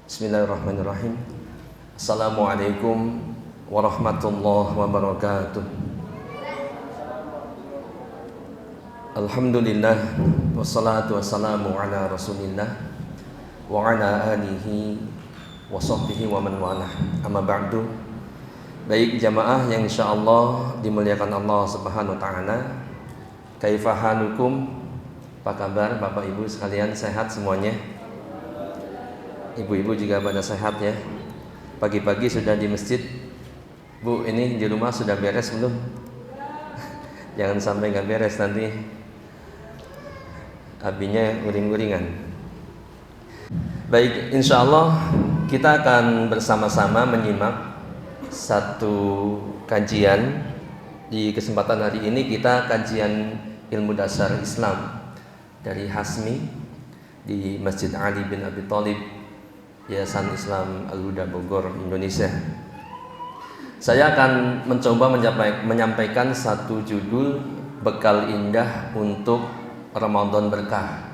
Bismillahirrahmanirrahim. Assalamualaikum warahmatullahi wabarakatuh. Alhamdulillah wassalatu wassalamu ala Rasulillah wa ala alihi wa sahbihi wa man walah. Amma ba'du. Baik jamaah yang insyaallah dimuliakan Allah Subhanahu wa taala. Kaifa halukum? Apa kabar Bapak Ibu sekalian, sehat semuanya? Ibu-ibu juga pada sehat ya. Pagi-pagi sudah di masjid. Bu, ini di rumah sudah beres belum? Jangan sampai nggak beres nanti abinya guring-guringan. Baik, insya Allah kita akan bersama-sama menyimak satu kajian. Di kesempatan hari ini kita kajian ilmu dasar Islam dari Hasmi di Masjid Ali bin Abi Thalib, Yayasan Islam Al-Huda Bogor, Indonesia. Saya akan mencoba menyampaikan satu judul bekal indah untuk Ramadan berkah.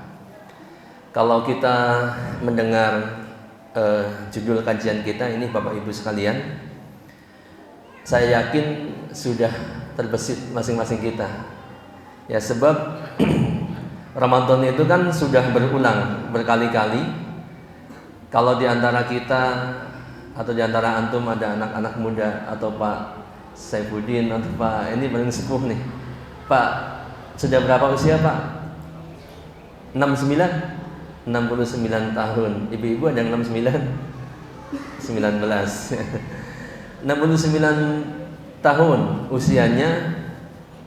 Kalau kita mendengar judul kajian kita ini Bapak Ibu sekalian, saya yakin sudah terbesit masing-masing kita. Ya, sebab Ramadan itu kan sudah berulang berkali-kali. Kalau di antara kita atau di antara antum ada anak-anak muda atau Pak Saifuddin atau Pak ini paling sepuh nih. Pak, sudah berapa usia Pak? 69 tahun. Ibu-ibu ada yang 69? 19 69 tahun usianya.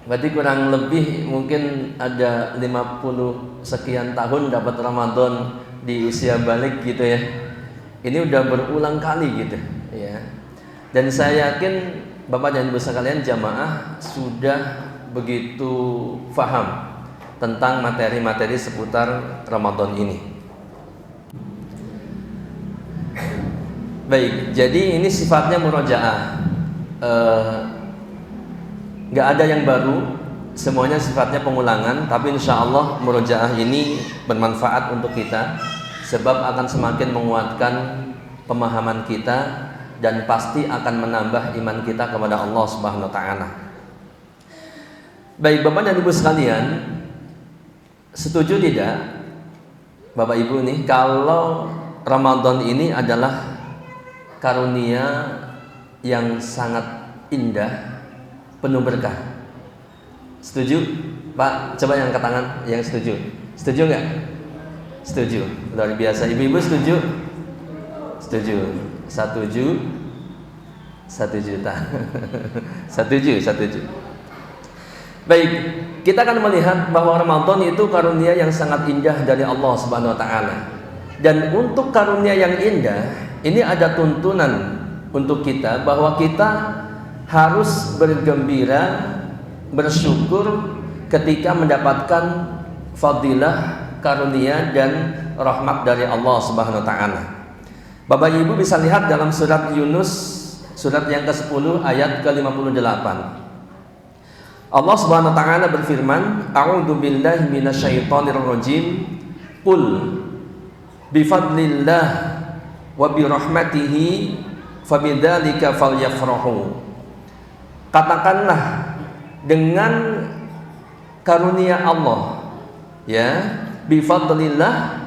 Berarti kurang lebih mungkin ada 50 sekian tahun dapat Ramadan di usia balik gitu ya. Ini udah berulang kali gitu ya. Dan saya yakin Bapak dan Ibu sekalian jamaah sudah begitu paham tentang materi-materi seputar Ramadan ini. Baik, jadi ini sifatnya murojaah. Nggak ada yang baru, semuanya sifatnya pengulangan. Tapi insya Allah murojaah ini bermanfaat untuk kita, sebab akan semakin menguatkan pemahaman kita dan pasti akan menambah iman kita kepada Allah Subhanahu wa taala. Baik Bapak dan Ibu sekalian, setuju tidak Bapak Ibu nih kalau Ramadan ini adalah karunia yang sangat indah, penuh berkah? Setuju? Pak, coba yang angkat tangan yang setuju. Setuju nggak? Setuju, luar biasa. Ibu-ibu setuju? Setuju. 1 juta. Setuju. Baik, kita akan melihat bahwa Ramadan itu karunia yang sangat indah dari Allah Subhanahu wa taala. Dan untuk karunia yang indah, ini ada tuntunan untuk kita bahwa kita harus bergembira, bersyukur ketika mendapatkan fadilah, karunia dan rahmat dari Allah Subhanahu wa taala. Bapak Ibu bisa lihat dalam surat Yunus, surat yang ke-10 ayat ke-58. Allah Subhanahu wa taala berfirman, "A'udzu billahi minasyaitonir rajim. Qul bi fadlillah wa bi rahmatihi fabidzalika falyafrahu." Katakanlah dengan karunia Allah, ya, bi fadlillah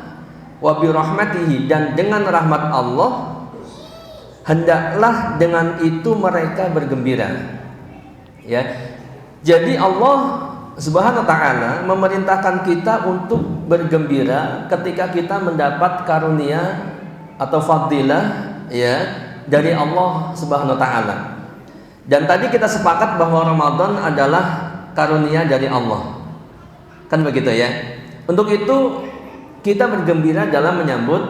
wa bi rahmatihi, dan dengan rahmat Allah hendaklah dengan itu mereka bergembira. Ya. Jadi Allah Subhanahu wa taala memerintahkan kita untuk bergembira ketika kita mendapat karunia atau fadilah ya dari Allah Subhanahu wa taala. Dan tadi kita sepakat bahwa Ramadan adalah karunia dari Allah. Kan begitu ya? Untuk itu kita bergembira dalam menyambut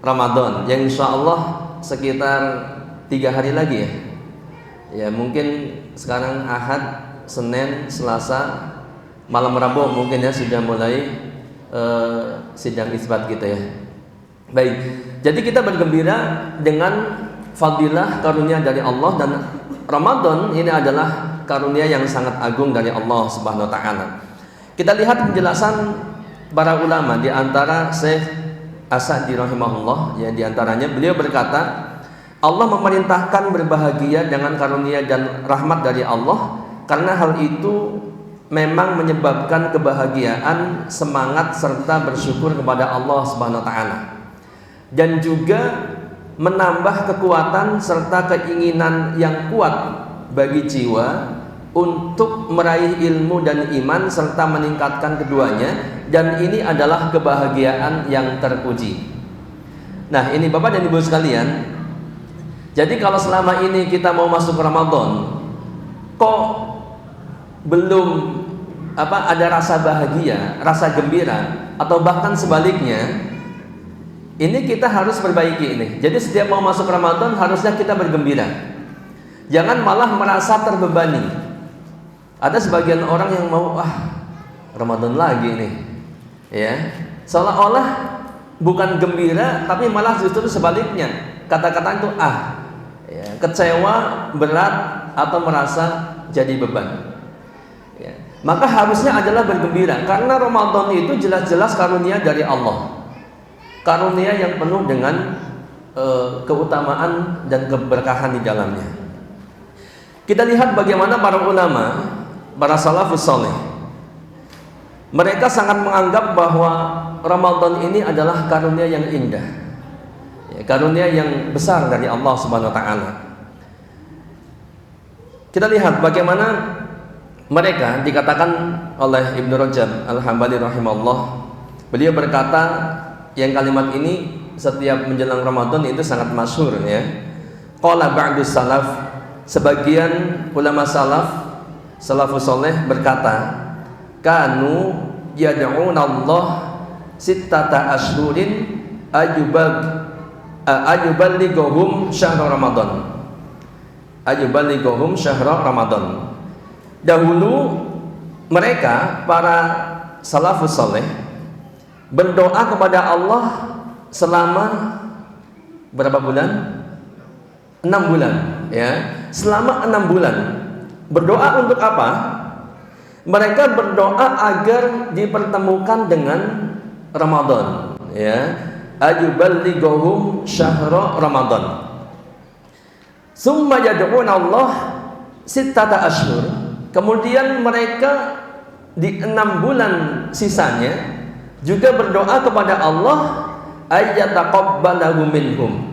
Ramadan yang insya Allah sekitar 3 hari lagi ya. Ya mungkin sekarang Ahad, Senin, Selasa, malam Rabu mungkin ya sudah mulai sidang isbat gitu ya. Baik, jadi kita bergembira dengan fadilah karunia dari Allah, dan Ramadan ini adalah karunia yang sangat agung dari Allah Subhanahu wa taala. Kita lihat penjelasan para ulama, di antara Syekh As-Sa'di rahimahullah, yang diantaranya beliau berkata, Allah memerintahkan berbahagia dengan karunia dan rahmat dari Allah karena hal itu memang menyebabkan kebahagiaan, semangat serta bersyukur kepada Allah Subhanahu wa taala. Dan juga menambah kekuatan serta keinginan yang kuat bagi jiwa untuk meraih ilmu dan iman serta meningkatkan keduanya, dan ini adalah kebahagiaan yang terpuji. Nah, ini Bapak dan Ibu sekalian, jadi kalau selama ini kita mau masuk Ramadan kok belum ada rasa bahagia, rasa gembira, atau bahkan sebaliknya, ini kita harus perbaiki ini. Jadi setiap mau masuk Ramadan harusnya kita bergembira. Jangan malah merasa terbebani. Ada sebagian orang yang mau Ramadan lagi nih, ya, seolah-olah bukan gembira tapi malah justru sebaliknya. Kata-kata itu ya, kecewa, berat, atau merasa jadi beban. Ya. Maka harusnya adalah bergembira karena Ramadan itu jelas-jelas karunia dari Allah. Karunia yang penuh dengan keutamaan dan keberkahan di dalamnya. Kita lihat bagaimana para ulama, para salafus saleh, mereka sangat menganggap bahwa Ramadan ini adalah karunia yang indah, ya, karunia yang besar dari Allah Subhanahu wa taala. Kita lihat bagaimana mereka dikatakan oleh Ibnu Rajab Al-Hambali rahimahullah. Beliau berkata yang kalimat ini setiap menjelang Ramadan itu sangat masyhur, ya. Qala ba'du salaf, sebagian ulama salafus saleh berkata, kanu yad'una Allah sittata ashhurin ayuballighuhum syahr Ramadan. Ayuballighuhum syahr Ramadan. Dahulu mereka para salafus saleh berdoa kepada Allah selama berapa bulan? 6 bulan, ya. Selama 6 bulan. Berdoa untuk apa? Mereka berdoa agar dipertemukan dengan Ramadan, ya. Ayuballighuhum syahra Ramadan. Summa yad'una Allah sittata ashhur. Kemudian mereka di 6 bulan sisanya juga berdoa kepada Allah ayyataqabbalahu minhum,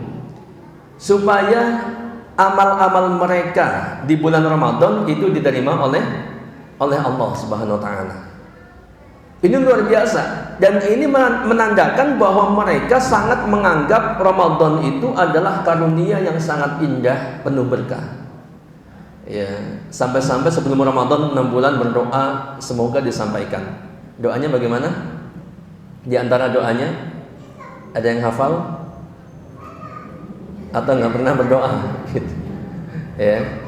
supaya amal-amal mereka di bulan Ramadan itu diterima oleh Allah Subhanahu wa taala. Ini luar biasa, dan ini menandakan bahwa mereka sangat menganggap Ramadan itu adalah karunia yang sangat indah, penuh berkah. Ya, sampai-sampai sebelum Ramadan 6 bulan berdoa semoga disampaikan. Doanya bagaimana? Di antara doanya ada yang hafal atau nggak pernah berdoa gitu, ya.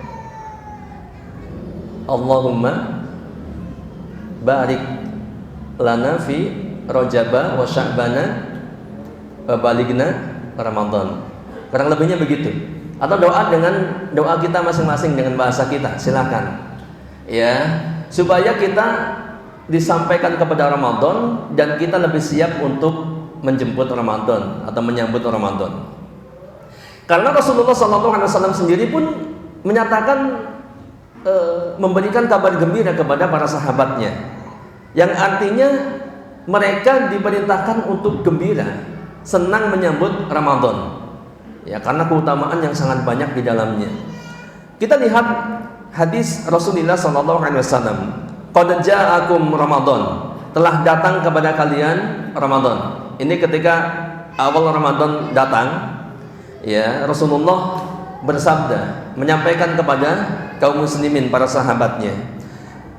Allahumma barik lana fi Rajaba wa Sya'bana wa balighna Ramadan. Kurang lebihnya begitu. Atau doa dengan doa kita masing-masing dengan bahasa kita, silakan. Ya, supaya kita disampaikan kepada Ramadan dan kita lebih siap untuk menjemput Ramadan atau menyambut Ramadan. Karena Rasulullah SAW sendiri pun menyatakan memberikan kabar gembira kepada para sahabatnya, yang artinya mereka diperintahkan untuk gembira, senang menyambut Ramadan, ya, karena keutamaan yang sangat banyak di dalamnya. Kita lihat hadis Rasulullah SAW, qad ja'akum Ramadan, telah datang kepada kalian Ramadan. Ini ketika awal Ramadan datang, ya, Rasulullah bersabda, menyampaikan kepada kaum muslimin, para sahabatnya,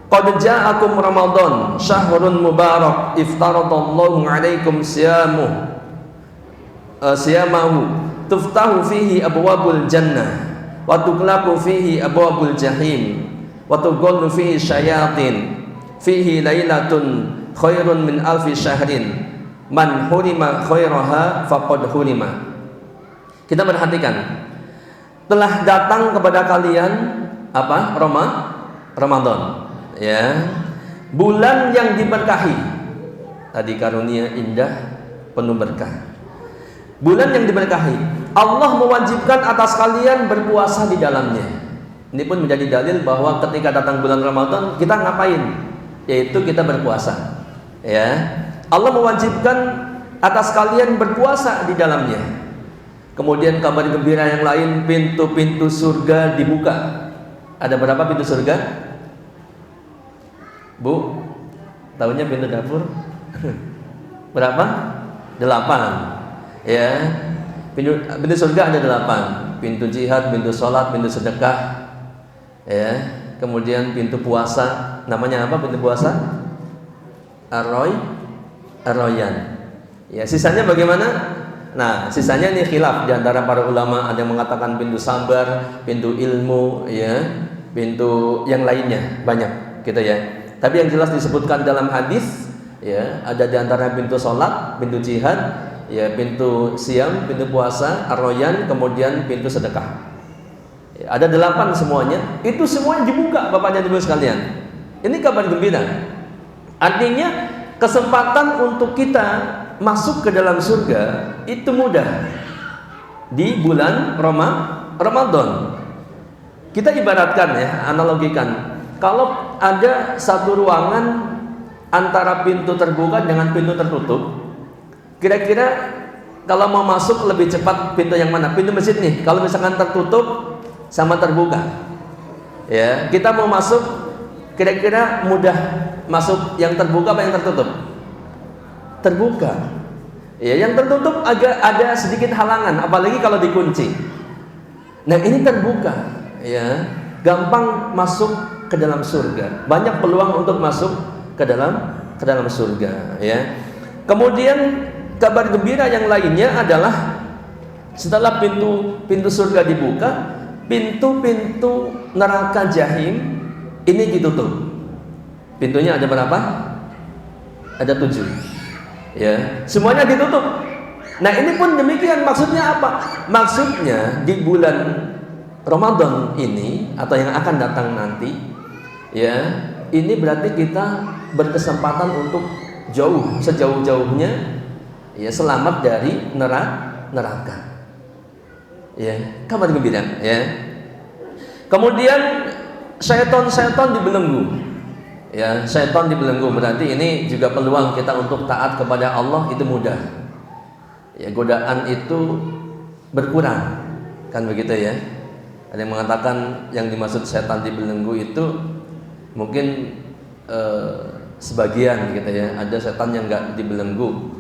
qad ja'akum Ramadan syahrun mubarak iftaradallahu 'alaikum siyamahu tuftahu fihi abwabul jannah wa tuqlaqu fihi abwabul jahim wa tughallu fihi syayatin fihi lailatun khairun min alfi syahrin man hurima khairaha faqad hurima. Kita perhatikan, telah datang kepada kalian apa? Ramadan, ya, bulan yang diberkahi. Tadi karunia indah, penuh berkah. Bulan yang diberkahi. Allah mewajibkan atas kalian berpuasa di dalamnya. Ini pun menjadi dalil bahwa ketika datang bulan Ramadan kita ngapain? Yaitu kita berpuasa. Ya. Allah mewajibkan atas kalian berpuasa di dalamnya. Kemudian kabar gembira yang lain, pintu-pintu surga dibuka. Ada berapa pintu surga? Bu, tahunya pintu dapur? Berapa? 8. Ya, pintu surga ada 8. Pintu jihad, pintu sholat, pintu sedekah. Ya, kemudian pintu puasa. Namanya apa pintu puasa? Ar-Rayyan. Ya, sisanya bagaimana? Nah, sisanya ini khilaf di antara para ulama. Ada yang mengatakan pintu sabar, pintu ilmu, ya, pintu yang lainnya banyak, gitu ya. Tapi yang jelas disebutkan dalam hadis, ya, ada di antara pintu sholat, pintu jihad, ya, pintu siam, pintu puasa, ar-Rayyan, kemudian pintu sedekah. Ya, ada 8 semuanya. Itu semuanya dibuka, Bapak dan Ibu sekalian. Ini kabar gembira. Artinya kesempatan untuk kita masuk ke dalam surga itu mudah di bulan Ramadan. Kita ibaratkan ya, analogikan. Kalau ada satu ruangan antara pintu terbuka dengan pintu tertutup, kira-kira kalau mau masuk lebih cepat pintu yang mana? Pintu masjid nih. Kalau misalkan tertutup sama terbuka, ya, kita mau masuk kira-kira mudah masuk yang terbuka apa yang tertutup? Terbuka. Ya, yang tertutup agak ada sedikit halangan, apalagi kalau dikunci. Nah, ini terbuka, ya, gampang masuk ke dalam surga. Banyak peluang untuk masuk ke dalam surga, ya. Kemudian kabar gembira yang lainnya adalah setelah pintu surga dibuka, pintu-pintu neraka jahim ini ditutup. Pintunya ada berapa? Ada 7. Ya, semuanya ditutup. Nah, ini pun demikian. Maksudnya apa? Maksudnya di bulan Ramadan ini atau yang akan datang nanti, ya, ini berarti kita berkesempatan untuk sejauh-jauhnya, ya, selamat dari neraka. Ya, kabar gembira, ya. Kemudian syaitan dibelenggu. Ya, syaitan dibelenggu berarti ini juga peluang kita untuk taat kepada Allah itu mudah. Ya, godaan itu berkurang. Kan begitu ya. Ada yang mengatakan yang dimaksud syaitan dibelenggu itu mungkin sebagian gitu ya. Ada setan yang enggak dibelenggu.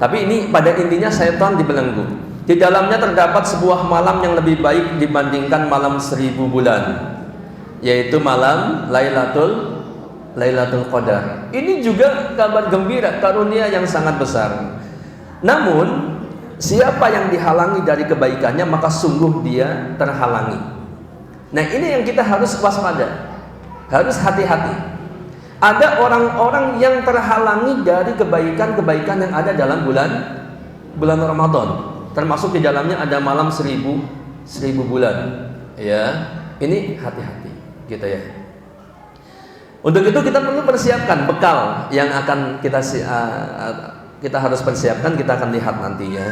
Tapi ini pada intinya syaitan dibelenggu. Di dalamnya terdapat sebuah malam yang lebih baik dibandingkan malam 1000 bulan, yaitu malam Lailatul Qadar. Ini juga kabar gembira, karunia yang sangat besar. Namun, siapa yang dihalangi dari kebaikannya, maka sungguh dia terhalangi. Nah, ini yang kita harus waspada, harus hati-hati. Ada orang-orang yang terhalangi dari kebaikan-kebaikan yang ada dalam bulan Ramadan. Termasuk di dalamnya ada malam 1000 bulan. Ya, ini hati-hati, gitu ya. Untuk itu kita perlu persiapkan bekal yang akan kita harus persiapkan. Kita akan lihat nanti, ya.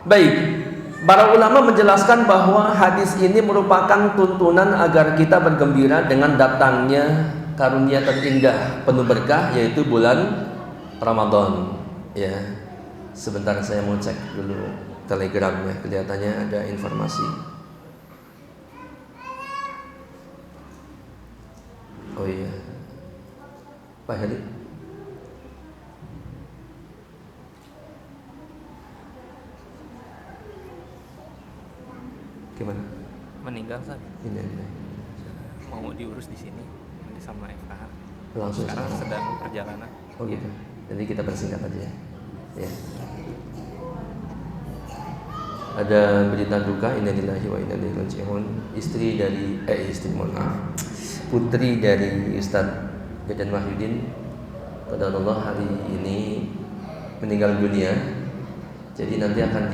Baik, para ulama menjelaskan bahwa hadis ini merupakan tuntunan agar kita bergembira dengan datangnya karunia terindah penuh berkah, yaitu bulan Ramadan. Ya. Sebentar saya mau cek dulu telegramnya, kelihatannya ada informasi. Oh iya, Pak Heri. Gimana? Meninggal saat. Ini. Mau diurus di sini nanti sama FKH. Langsung sekarang sedang perjalanan. Oh gitu. Jadi kita persingkat aja ya. Ya. Ada berita duka, innalillahi wa inna ilaihi raji'un. Putri dari Ustadz Jajan Wahyudin qadarullah hari ini meninggal dunia. Jadi nanti akan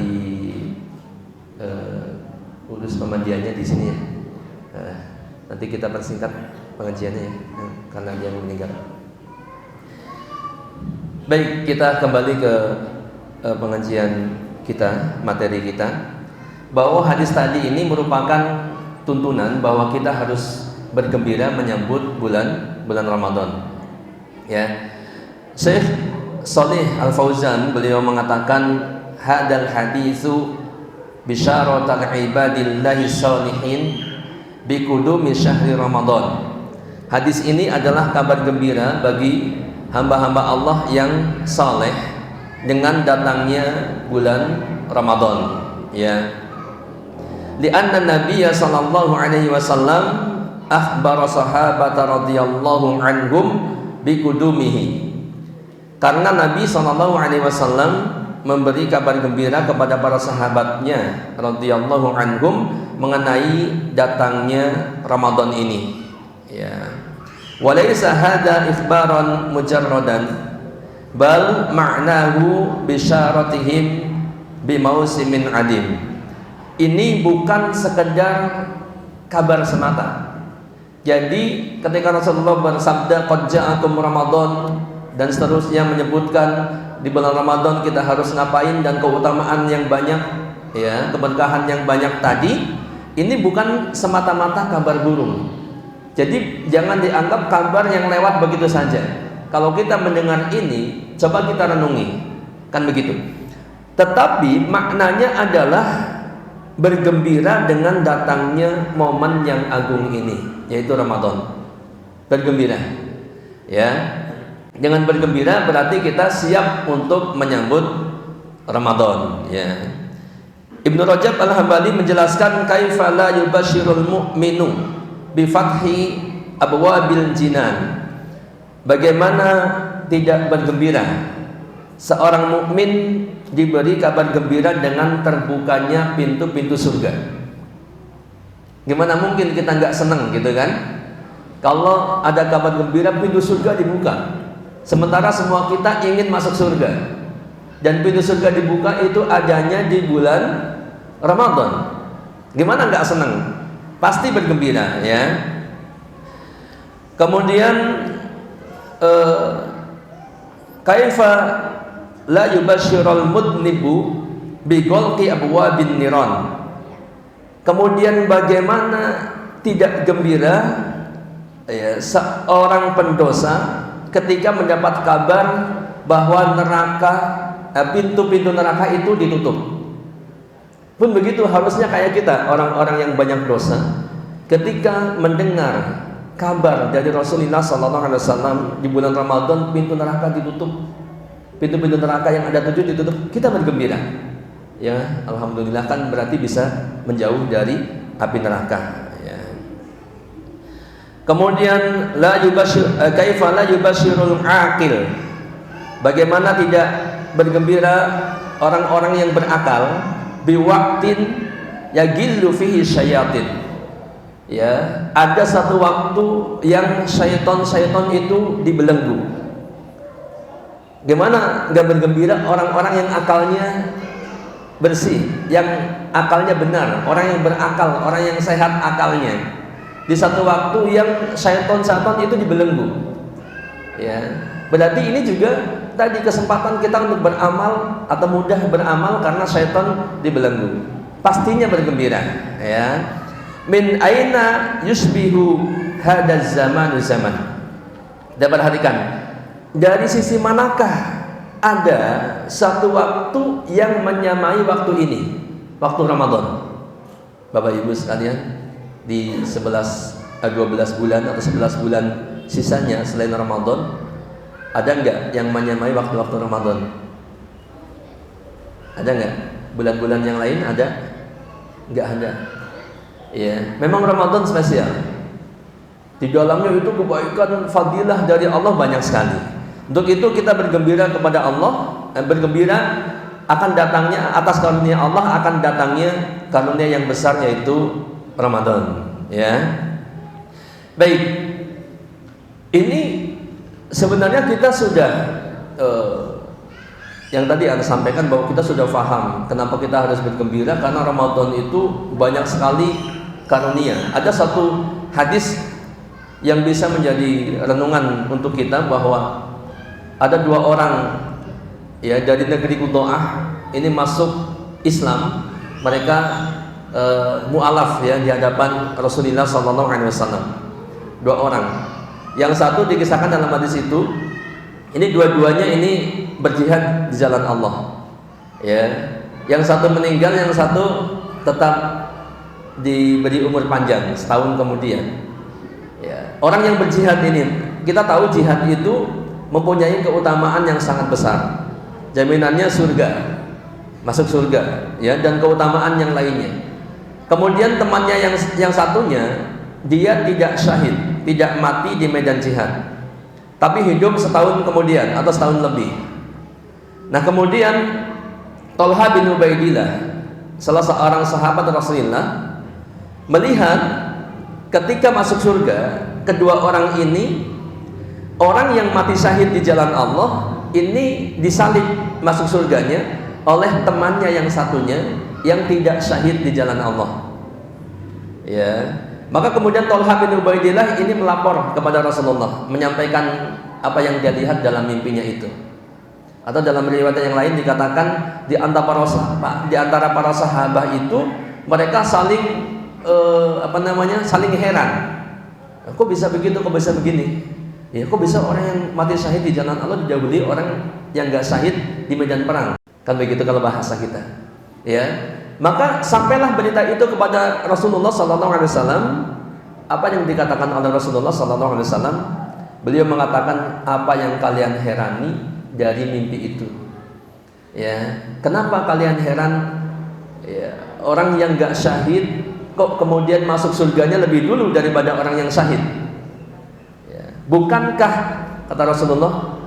urus pemandiannya di sini ya. Nanti kita persingkat pengajiannya ya, karena dia meninggal. Baik, kita kembali ke pengajian kita, materi kita, bahwa hadis tadi ini merupakan tuntunan bahwa kita harus bergembira menyambut bulan Ramadan. Ya, Syekh Shalih Al Fauzan beliau mengatakan hadal haditsu bisyaratal ibadillahi shalihin biqudumi syahri Ramadan. Hadis ini adalah kabar gembira bagi hamba-hamba Allah yang saleh dengan datangnya bulan Ramadan. Ya, lianna Nabiya sallallahu alaihi wasallam akhbara sahabata radhiyallahu anhum biqudumihi. Karena Nabi sallallahu alaihi wasallam memberi kabar gembira kepada para sahabatnya radhiyallahu anhum mengenai datangnya Ramadan ini. Ya. Walaysa hadza ikhbaran mujarradan bal ma'nahu bisyaratihim bimausimin adim. Ini bukan sekedar kabar semata. Jadi ketika Rasulullah bersabda qad ja'akum Ramadan dan seterusnya menyebutkan di bulan Ramadan kita harus ngapain dan keutamaan yang banyak, ya, keberkahan yang banyak tadi, ini bukan semata-mata kabar burung. Jadi jangan dianggap kabar yang lewat begitu saja. Kalau kita mendengar ini, coba kita renungi, kan begitu. Tetapi maknanya adalah bergembira dengan datangnya momen yang agung ini, yaitu Ramadan. Bergembira, ya. Dengan bergembira berarti kita siap untuk menyambut Ramadan, ya. Ibnu Rajab Al-Hambali menjelaskan kaifa la yubashirul mu'minu bi fathi abwabil jinan. Bagaimana tidak bergembira seorang mukmin diberi kabar gembira dengan terbukanya pintu-pintu surga. Gimana mungkin kita nggak senang gitu kan? Kalau ada kabar gembira pintu surga dibuka, sementara semua kita ingin masuk surga, dan pintu surga dibuka itu adanya di bulan Ramadan. Gimana nggak senang? Pasti bergembira, ya. Kemudian kaifa la yubashshirul mudnibu bi ghalqi abwabin niran. Kemudian bagaimana tidak gembira, ya, seorang pendosa ketika mendapat kabar bahwa neraka, pintu-pintu neraka itu ditutup. Pun begitu harusnya kayak kita, orang-orang yang banyak dosa, ketika mendengar kabar dari Rasulullah SAW di bulan Ramadan pintu neraka ditutup, pintu-pintu neraka yang ada 7 ditutup, kita bergembira. Ya, alhamdulillah, kan berarti bisa menjauh dari api neraka. Ya. Kemudian kaifa la yubashirul aqil. Bagaimana tidak bergembira orang-orang yang berakal biwaktin yagillu fihi syayatin. Ya, ada satu waktu yang syaitan itu dibelenggu. Gimana nggak bergembira orang-orang yang akalnya bersih, yang akalnya benar, orang yang berakal, orang yang sehat akalnya, di satu waktu yang syaitan itu dibelenggu. Ya, berarti ini juga tadi kesempatan kita untuk beramal atau mudah beramal karena syaitan dibelenggu. Pastinya bergembira, ya. Min aina yusbihu hadaz zamanu zaman. Dan perhatikan, dari sisi manakah ada satu waktu yang menyamai waktu ini, waktu Ramadan. Bapak Ibu sekalian, di 12 bulan atau 11 bulan sisanya selain Ramadan, ada enggak yang menyamai waktu-waktu Ramadan? Ada enggak? Bulan-bulan yang lain ada? Enggak ada. Ya, memang Ramadan spesial. Di dalamnya itu kebaikan, fadilah dari Allah banyak sekali. Untuk itu kita bergembira kepada Allah, bergembira akan datangnya, atas karunia Allah akan datangnya karunia yang besar, yaitu Ramadan. Ya, baik. Ini sebenarnya kita sudah yang tadi Anda sampaikan bahwa kita sudah paham kenapa kita harus bergembira, karena Ramadan itu banyak sekali karunia. Ada satu hadis yang bisa menjadi renungan untuk kita bahwa ada 2 orang ya dari negeri Qudoah ini masuk Islam, mereka mu'alaf ya di hadapan Rasulullah SAW. 2 orang. Yang satu dikisahkan dalam hadis itu, ini dua-duanya ini berjihad di jalan Allah. Ya, yang satu meninggal, yang satu tetap diberi umur panjang setahun kemudian. Ya, orang yang berjihad ini, kita tahu jihad itu mempunyai keutamaan yang sangat besar. Jaminannya surga, masuk surga, ya, dan keutamaan yang lainnya. Kemudian temannya yang satunya, dia tidak syahid, tidak mati di medan jihad, tapi hidup setahun kemudian atau setahun lebih. Nah, kemudian Thalha bin Ubaidillah, salah seorang sahabat Rasulullah, melihat ketika masuk surga, kedua orang ini, orang yang mati syahid di jalan Allah ini disalib masuk surganya oleh temannya yang satunya yang tidak syahid di jalan Allah. Ya, maka kemudian Thalha bin Ubaidillah ini melapor kepada Rasulullah, menyampaikan apa yang dia lihat dalam mimpinya itu. Atau dalam riwayat yang lain dikatakan di antara para sahabat itu mereka saling saling heran. Kok bisa begitu, kok bisa begini? Ya, kok bisa orang yang mati syahid di jalan Allah didahului orang yang enggak syahid di medan perang? Kan begitu kalau bahasa kita. Ya. Maka sampailah berita itu kepada Rasulullah SAW. Apa yang dikatakan oleh Rasulullah SAW? Beliau mengatakan, apa yang kalian herani dari mimpi itu? Ya, kenapa kalian heran? Ya, orang yang enggak syahid kok kemudian masuk surganya lebih dulu daripada orang yang syahid? Ya. Bukankah, kata Rasulullah,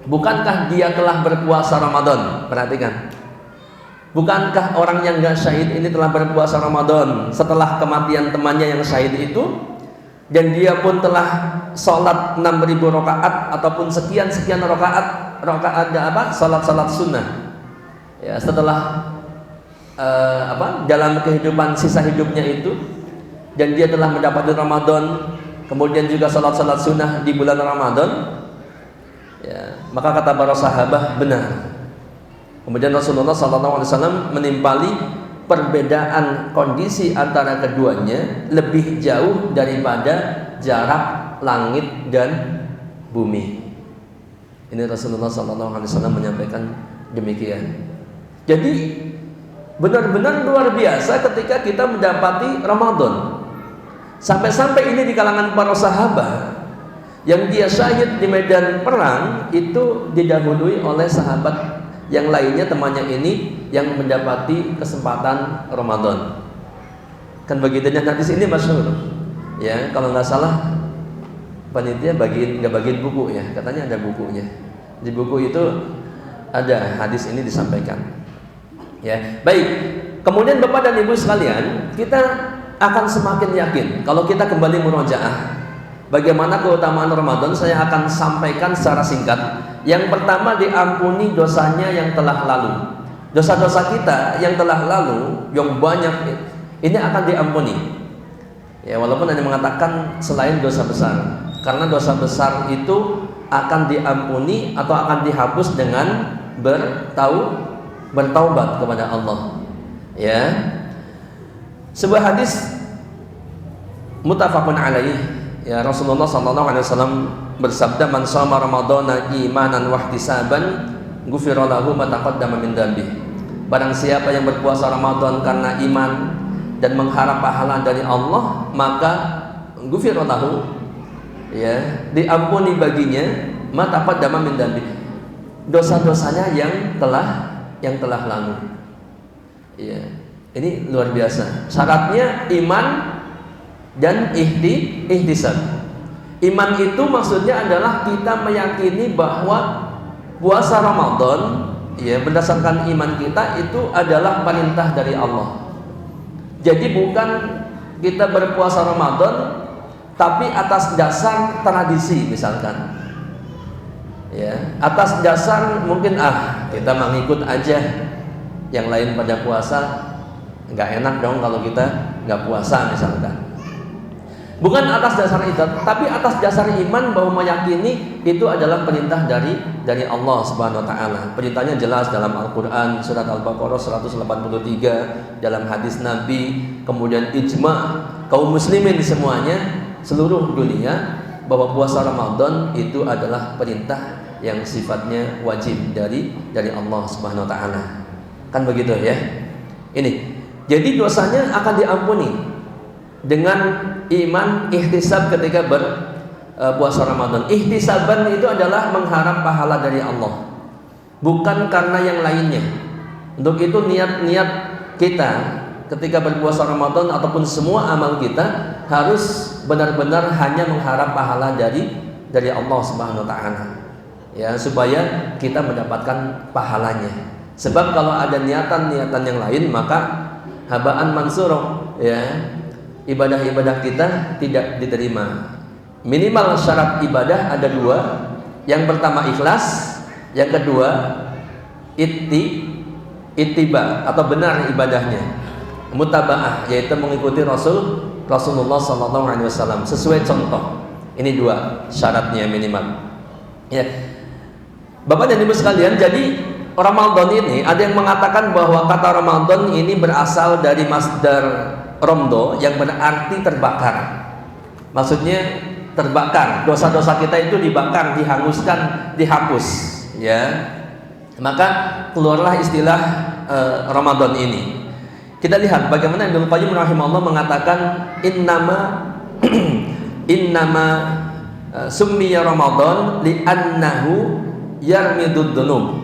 bukankah dia telah berpuasa Ramadan? Perhatikan, bukankah orang yang enggak syahid ini telah berpuasa Ramadan setelah kematian temannya yang syahid itu, dan dia pun telah sholat 6.000 rakaat ataupun sekian rakaat salat sunnah, ya, setelah dalam kehidupan sisa hidupnya itu, dan dia telah mendapati Ramadan, kemudian juga salat sunnah di bulan Ramadan. Ya, maka kata para sahabat, benar. Kemudian Rasulullah SAW menimpali perbedaan kondisi antara keduanya lebih jauh daripada jarak langit dan bumi. Ini Rasulullah SAW menyampaikan demikian. Jadi benar-benar luar biasa ketika kita mendapati Ramadan. Sampai-sampai ini di kalangan para sahabat, yang dia syahid di medan perang itu didahului oleh sahabat yang lainnya, temannya ini yang mendapati kesempatan Ramadan. Kan begitu, dan hadis ini masyhur. Ya, kalau nggak salah panitia nggak bagiin buku ya, katanya ada bukunya. Di buku itu ada hadis ini disampaikan. Ya, baik. Kemudian Bapak dan Ibu sekalian, kita akan semakin yakin kalau kita kembali murojaah bagaimana keutamaan Ramadan. Saya akan sampaikan secara singkat. Yang pertama, diampuni dosanya yang telah lalu. Dosa-dosa kita yang telah lalu, yang banyak, ini akan diampuni. Ya, walaupun hanya mengatakan selain dosa besar, karena dosa besar itu akan diampuni atau akan dihapus dengan bertaubat kepada Allah. Ya, sebuah hadis muttafaqun alaih. Ya, Rasulullah SAW bersabda, man shoma ramadhana imanan wa ihtisaban ghufira lahu ma taqaddama min dzambi. Barang siapa yang berpuasa Ramadan karena iman dan mengharap pahala dari Allah, maka ghufira lahu, ya, diampuni baginya ma taqaddama min dzambi, dosa-dosanya yang telah lalu. Ya, ini luar biasa. Syaratnya iman dan ihtisab. Iman itu maksudnya adalah kita meyakini bahwa puasa Ramadan, ya, berdasarkan iman kita itu adalah perintah dari Allah. Jadi bukan kita berpuasa Ramadan tapi atas dasar tradisi misalkan. Ya, atas dasar mungkin kita mengikut aja, yang lain pada puasa, nggak enak dong kalau kita nggak puasa misalkan. Bukan atas dasar itu, tapi atas dasar iman bahwa meyakini itu adalah perintah dari Allah Subhanahu wa taala. Perintahnya jelas dalam Al-Qur'an surat Al-Baqarah 183, dalam hadis Nabi, kemudian ijma kaum muslimin semuanya seluruh dunia bahwa puasa Ramadan itu adalah perintah yang sifatnya wajib dari Allah Subhanahu wa taala. Kan begitu ya? Ini. Jadi dosanya akan diampuni dengan iman ihtisab ketika berpuasa Ramadan. Ihtisaban itu adalah mengharap pahala dari Allah, bukan karena yang lainnya. Untuk itu niat-niat kita ketika berpuasa Ramadan ataupun semua amal kita harus benar-benar hanya mengharap pahala dari Allah Subhanahu wa taala. Ya, supaya kita mendapatkan pahalanya. Sebab kalau ada niatan-niatan yang lain maka habaan mansuro, ya. Ibadah-ibadah kita tidak diterima. Minimal syarat ibadah ada dua. Yang pertama ikhlas, yang kedua ittiba atau benar ibadahnya, mutabaah, yaitu mengikuti Rasulullah SAW sesuai contoh. Ini dua syaratnya minimal. Ya, Bapak dan Ibu sekalian, jadi Ramadan ini ada yang mengatakan bahwa kata Ramadan ini berasal dari masdar romdo yang berarti terbakar. Maksudnya terbakar, dosa-dosa kita itu dibakar, dihanguskan, dihapus, ya. Maka keluarlah istilah Ramadan ini. Kita lihat bagaimana Ibnu Qayyim rahimahullah mengatakan innama summiya Ramadan li'annahu yarmidud dunub.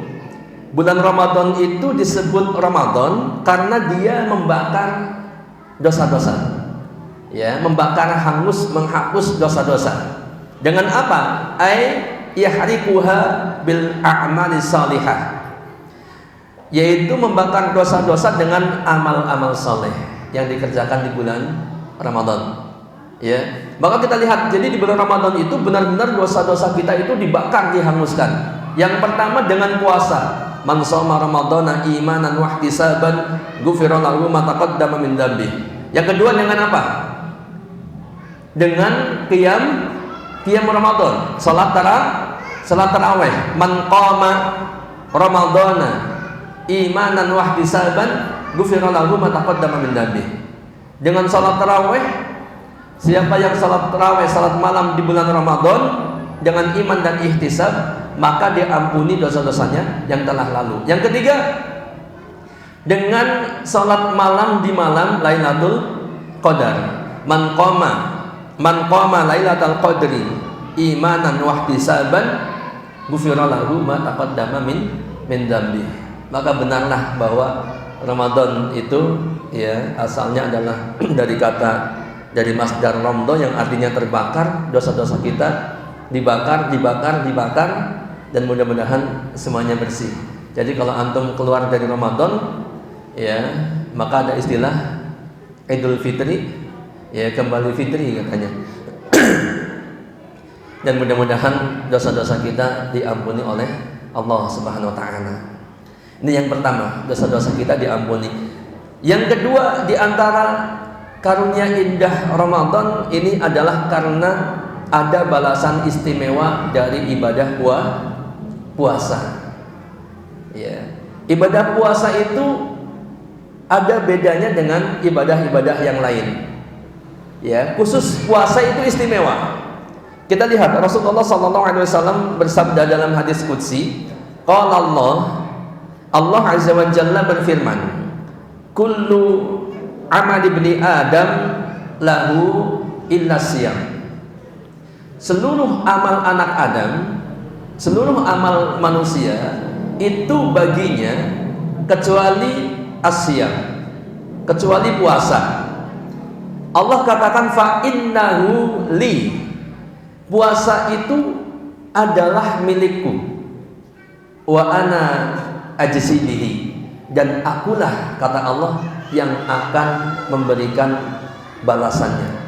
Bulan Ramadan itu disebut Ramadan karena dia membakar dosa-dosa, ya, membakar, hangus, menghapus dosa-dosa. Dengan apa? Yahrikuha bil a'mali salihah, yaitu membakar dosa-dosa dengan amal-amal soleh yang dikerjakan di bulan Ramadan. Ya, maka kita lihat, jadi di bulan Ramadan itu benar-benar dosa-dosa kita itu dibakar, dihanguskan. Yang pertama dengan puasa. Man shoma ramadhana imanan wa ihtisaban ghufira lahu ma taqaddama min dzambi. Yang kedua dengan apa? Dengan qiyam Ramadan, salat tarawih. Man qama ramadhana imanan wa ihtisaban ghufira lahu ma taqaddama min dzambi. Dengan salat tarawih, siapa yang salat tarawih, salat malam di bulan Ramadan dengan iman dan ihtisab, maka diampuni dosa-dosanya yang telah lalu. Yang ketiga, dengan salat malam di malam Lailatul Qadar. Man qama Lailatul Qadri imanan wa ihtisaban ghufira lahu ma taqaddama min dzambi. Maka benarlah bahwa Ramadan itu, ya, asalnya adalah dari masdar romdo yang artinya terbakar, dosa-dosa kita dibakar, dan mudah-mudahan semuanya bersih. Jadi kalau antum keluar dari Ramadan, ya, maka ada istilah Idul Fitri, ya, kembali fitri katanya. Dan mudah-mudahan dosa-dosa kita diampuni oleh Allah Subhanahu wa taala. Ini yang pertama, dosa-dosa kita diampuni. Yang kedua, di antara karunia indah Ramadan ini adalah karena ada balasan istimewa dari ibadah puasa. Ya. Ibadah puasa itu ada bedanya dengan ibadah-ibadah yang lain. Ya, khusus puasa itu istimewa. Kita lihat Rasulullah SAW bersabda dalam hadis qudsi, qala Allah Azza wa Jalla berfirman, kullu amal ibni Adam lahu illa siyam. Seluruh amal anak Adam, seluruh amal manusia itu baginya kecuali asyam, kecuali puasa. Allah katakan fa innahu li, puasa itu adalah milikku, wa ana ajzibihi, dan akulah, kata Allah, yang akan memberikan balasannya,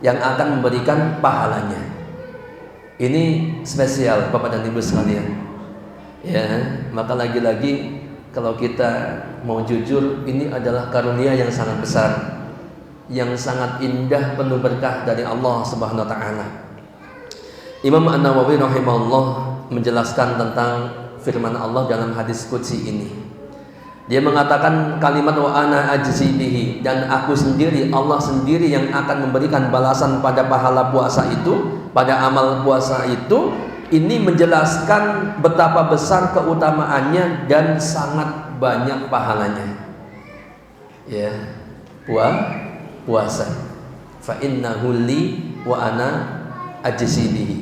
yang akan memberikan pahalanya. Ini spesial Bapak dan Ibu sekalian. Ya, maka lagi-lagi kalau kita mau jujur, ini adalah karunia yang sangat besar yang sangat indah, penuh berkah dari Allah Subhanahu wa taala. Imam An-Nawawi rahimahullah menjelaskan tentang firman Allah dalam hadis qudsi ini. Dia mengatakan kalimat wa ana ajzi bihi, dan aku sendiri, Allah sendiri yang akan memberikan balasan pada pahala puasa itu, pada amal puasa itu. Ini menjelaskan betapa besar keutamaannya dan sangat banyak pahalanya. Ya, puasa. Fa innahu li wa ana ajzi bihi.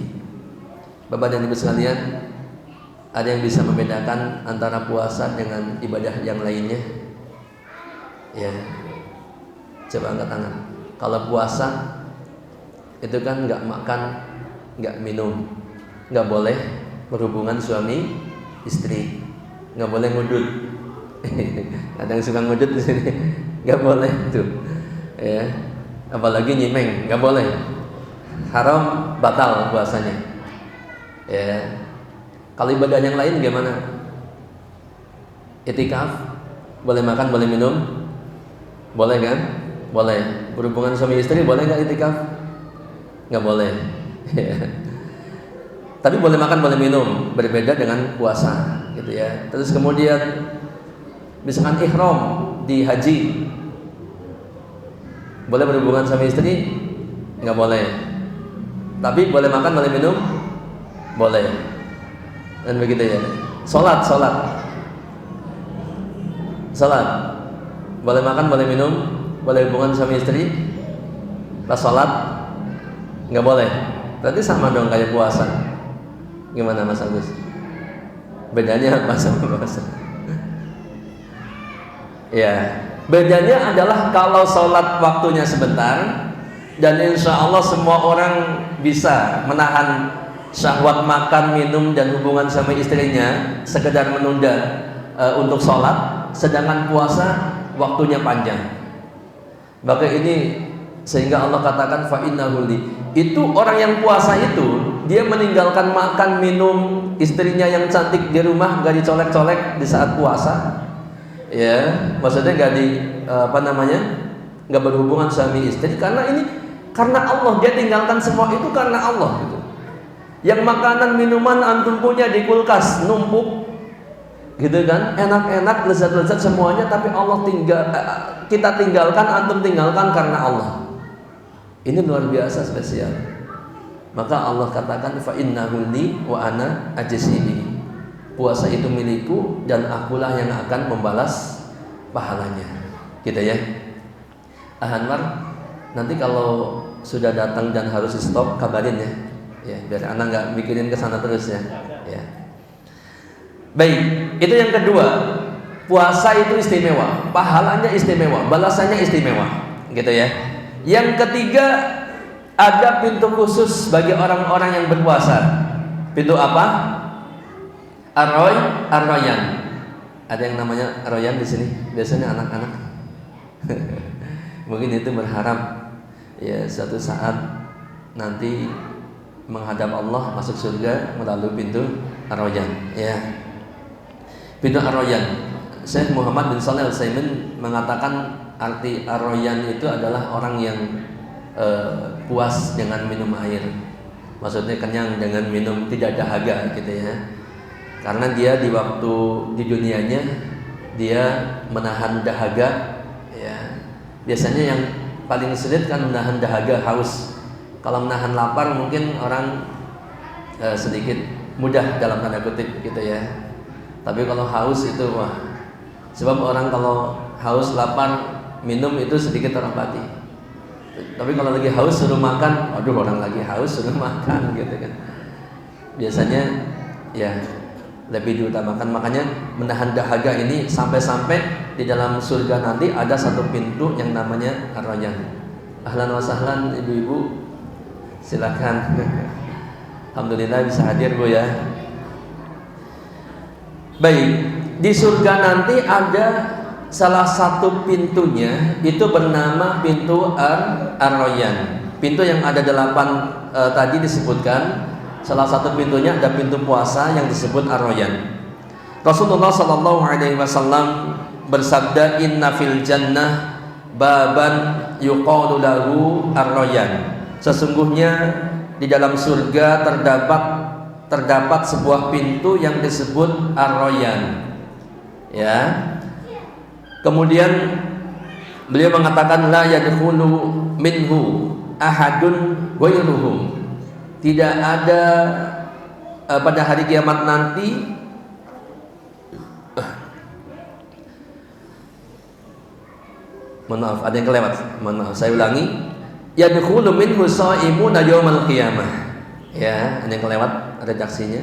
Bapak dan Ibu sekalian, ada yang bisa membedakan antara puasa dengan ibadah yang lainnya? Ya, coba angkat tangan. Kalau puasa itu kan nggak makan, nggak minum, nggak boleh berhubungan suami istri, nggak boleh ngudut. Ada yang suka ngudut di sini, nggak boleh tuh. Ya, apalagi nyimeng, nggak boleh. Haram, batal puasanya. Ya. Kalau ibadah yang lain gimana? Itikaf, boleh makan, boleh minum, boleh kan? Boleh. Berhubungan suami istri boleh nggak itikaf? Nggak boleh. Tapi boleh makan, boleh minum, berbeda dengan puasa, gitu ya. Terus kemudian misalkan ihram di haji, boleh berhubungan suami istri? Nggak boleh. Tapi boleh makan, boleh minum, boleh. Dan begitu ya. Salat boleh makan, boleh minum, boleh hubungan suami istri. Pas salat nggak boleh. Berarti sama dong kayak puasa. Gimana Mas Agus? Bedanya apa sama puasa? Ya, bedanya adalah kalau sholat waktunya sebentar, dan insya Allah semua orang bisa menahan syahwat makan, minum, dan hubungan sama istrinya, sekedar menunda untuk sholat. Sedangkan puasa waktunya panjang. Maka ini sehingga Allah katakan fa innahu li. Itu orang yang puasa itu, dia meninggalkan makan, minum, istrinya yang cantik di rumah gak dicolek-colek di saat puasa. Ya, maksudnya gak gak berhubungan suami istri, karena Allah. Dia tinggalkan semua itu karena Allah gitu. Yang makanan minuman antum punya di kulkas numpuk gitu kan, enak-enak, lezat-lezat semuanya, tapi kita tinggalkan, antum tinggalkan karena Allah. Ini luar biasa spesial. Maka Allah katakan fa innahu li wa ana ajzi bihi. Puasa itu milikku dan akulah yang akan membalas pahalanya. Gitu ya. Anwar, nanti kalau sudah datang dan harus stop kabarin ya. Ya, biar anak nggak mikirin ke sana terus ya. Ya. Baik, itu yang kedua. Puasa itu istimewa, pahalanya istimewa, balasannya istimewa, gitu ya. Yang ketiga, ada pintu khusus bagi orang-orang yang berpuasa. Pintu apa? Ar-Rayyan. Ada yang namanya Ar-Rayyan di sini? Biasanya anak-anak. Mungkin itu berharap ya suatu saat nanti menghadap Allah, masuk surga melalui pintu Ar-Rayyan. Ya. Pintu Ar-Rayyan. Syekh Muhammad bin Shalih Al-Utsaimin mengatakan arti Ar-Rayyan itu adalah orang yang puas dengan minum air. Maksudnya kenyang dengan minum, tidak dahaga gitu ya. Karena dia di waktu di dunianya dia menahan dahaga ya. Biasanya yang paling sulit kan menahan dahaga, haus. Kalau menahan lapar mungkin orang sedikit mudah dalam tanda kutip gitu ya. Tapi kalau haus itu wah. Sebab orang kalau haus, lapar, minum itu sedikit terobati. Tapi kalau lagi haus suruh makan, aduh orang lagi haus suruh makan gitu kan. Biasanya ya lebih diutamakan. Makanya menahan dahaga ini sampai-sampai di dalam surga nanti ada satu pintu yang namanya Ar-Rayyan. Ahlan wa sahlan ibu-ibu, silakan. Alhamdulillah bisa hadir Bu ya. Baik, di surga nanti ada salah satu pintunya, itu bernama pintu Ar-Rayyan. Pintu yang ada 8 tadi disebutkan. Salah satu pintunya ada pintu puasa yang disebut Ar-Rayyan. Rasulullah SAW bersabda, inna fil jannah baban yuqalu lahu ar-rayyan. Sesungguhnya di dalam surga terdapat sebuah pintu yang disebut ar-rayyan. Ya. Kemudian beliau mengatakan la yadkhulu minhu ahadun ghairuhum. Tidak ada pada hari kiamat nanti maaf, ada yang kelewat. Maaf, saya ulangi. Yadkhulu minhu shaimuna yaumal qiyamah. Ya, ada yang kelewat redaksinya.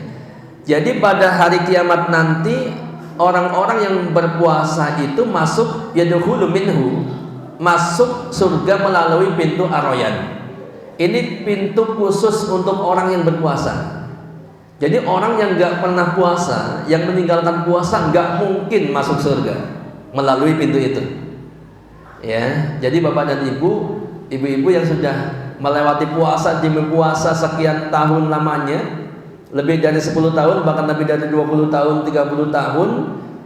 Jadi pada hari kiamat nanti orang-orang yang berpuasa itu masuk yadkhulu minhu, masuk surga melalui pintu ar-rayyan. Ini pintu khusus untuk orang yang berpuasa. Jadi orang yang nggak pernah puasa, yang meninggalkan puasa nggak mungkin masuk surga melalui pintu itu. Ya, jadi bapak dan ibu-ibu yang sudah melewati puasa, demi puasa sekian tahun lamanya, lebih dari 10 tahun, bahkan lebih dari 20 tahun, 30 tahun,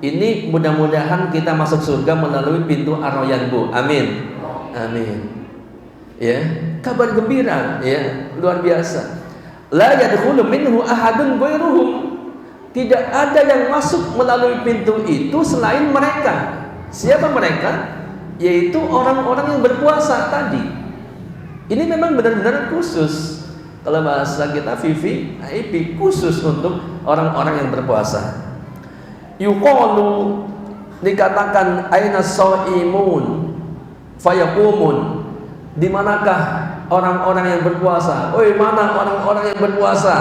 ini mudah-mudahan kita masuk surga melalui pintu ar-rayyan, Bu. Amin. Amin. Ya, kabar gembira, ya, luar biasa. La yadkhulu minhu ahadun ghairuhum. Tidak ada yang masuk melalui pintu itu selain mereka. Siapa mereka? Yaitu orang-orang yang berpuasa tadi. Ini memang benar-benar khusus. Kalau bahasa kita VIP khusus untuk orang-orang yang berpuasa. Yuqalu, dikatakan aina shaimun fayaqumun. Di manakah orang-orang yang berpuasa? Oi, mana orang-orang yang berpuasa?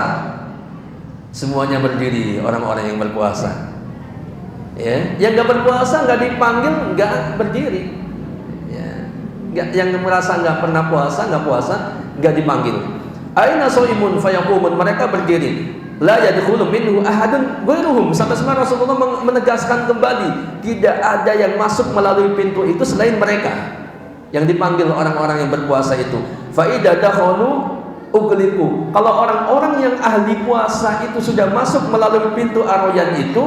Semuanya berdiri, orang-orang yang berpuasa. Ya, yang nggak berpuasa nggak dipanggil, nggak berdiri. Yang merasa nggak pernah puasa, nggak puasa, nggak dipanggil. Aina shaimun fayaqumun, mereka berdiri. La yadkhulu minhu ahadun ghairuhum. Sampai Rasulullah menegaskan kembali, tidak ada yang masuk melalui pintu itu selain mereka. Yang dipanggil orang-orang yang berpuasa itu. Fa idza dakhalu ugliqu. Kalau orang-orang yang ahli puasa itu sudah masuk melalui pintu ar-rayyan itu,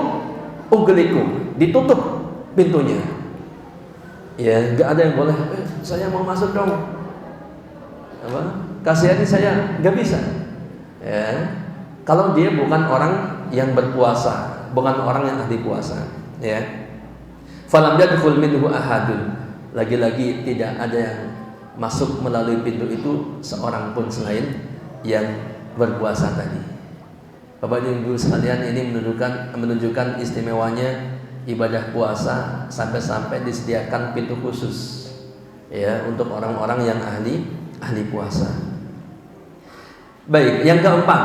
ugliqu, ditutup pintunya. Ya, nggak ada yang boleh. Saya mau masuk dong. Apa? Kasihani saya, nggak bisa. Ya, kalau dia bukan orang yang berpuasa, bukan orang yang ahli puasa. Ya. Falam yadkhul minhu ahadun. Lagi-lagi tidak ada yang masuk melalui pintu itu seorang pun selain yang berpuasa tadi. Bapak dan Ibu sekalian, ini menunjukkan istimewanya ibadah puasa sampai-sampai disediakan pintu khusus ya untuk orang-orang yang ahli puasa. Baik, yang keempat,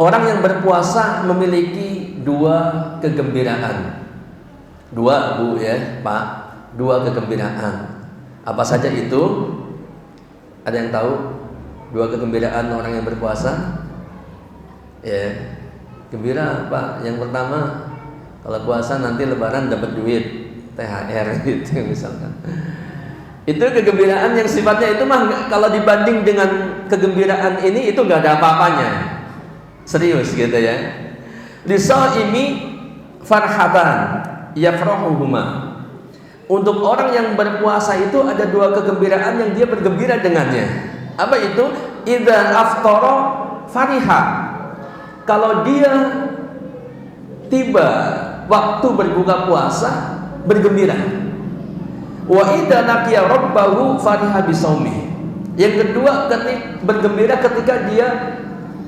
orang yang berpuasa memiliki dua kegembiraan. Dua, Bu ya, Pak, dua kegembiraan. Apa saja itu? Ada yang tahu dua kegembiraan orang yang berpuasa? Ya, gembira, Pak. Yang pertama, kalau puasa nanti lebaran dapat duit, THR gitu misalkan. Itu kegembiraan yang sifatnya itu mah kalau dibanding dengan kegembiraan ini itu nggak ada apa-apanya. Serius gitu ya. Lisaimi farhatan yafrahuhuma. Untuk orang yang berpuasa itu ada dua kegembiraan yang dia bergembira dengannya. Apa itu? Idza aftara fariha. Kalau dia tiba waktu berbuka puasa, bergembira. Wa idza laqiya rabbahu fariha bisaumi. Yang kedua, bergembira ketika dia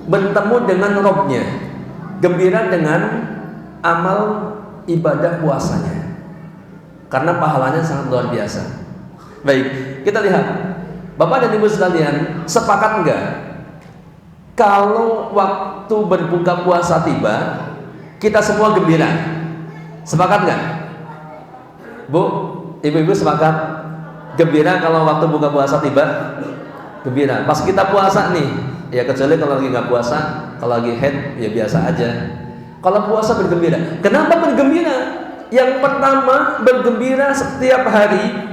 bertemu dengan Rabb-nya. Gembira dengan amal ibadah puasanya. Karena pahalanya sangat luar biasa. Baik, kita lihat. Bapak dan Ibu sekalian, sepakat enggak? Kalau waktu berbuka puasa tiba, kita semua gembira. Sepakat nggak? Bu, ibu-ibu sepakat? Gembira kalau waktu buka puasa tiba? Gembira. Pas kita puasa nih, ya kecuali kalau lagi nggak puasa, kalau lagi head ya biasa aja. Kalau puasa bergembira. Kenapa bergembira? Yang pertama, bergembira setiap hari.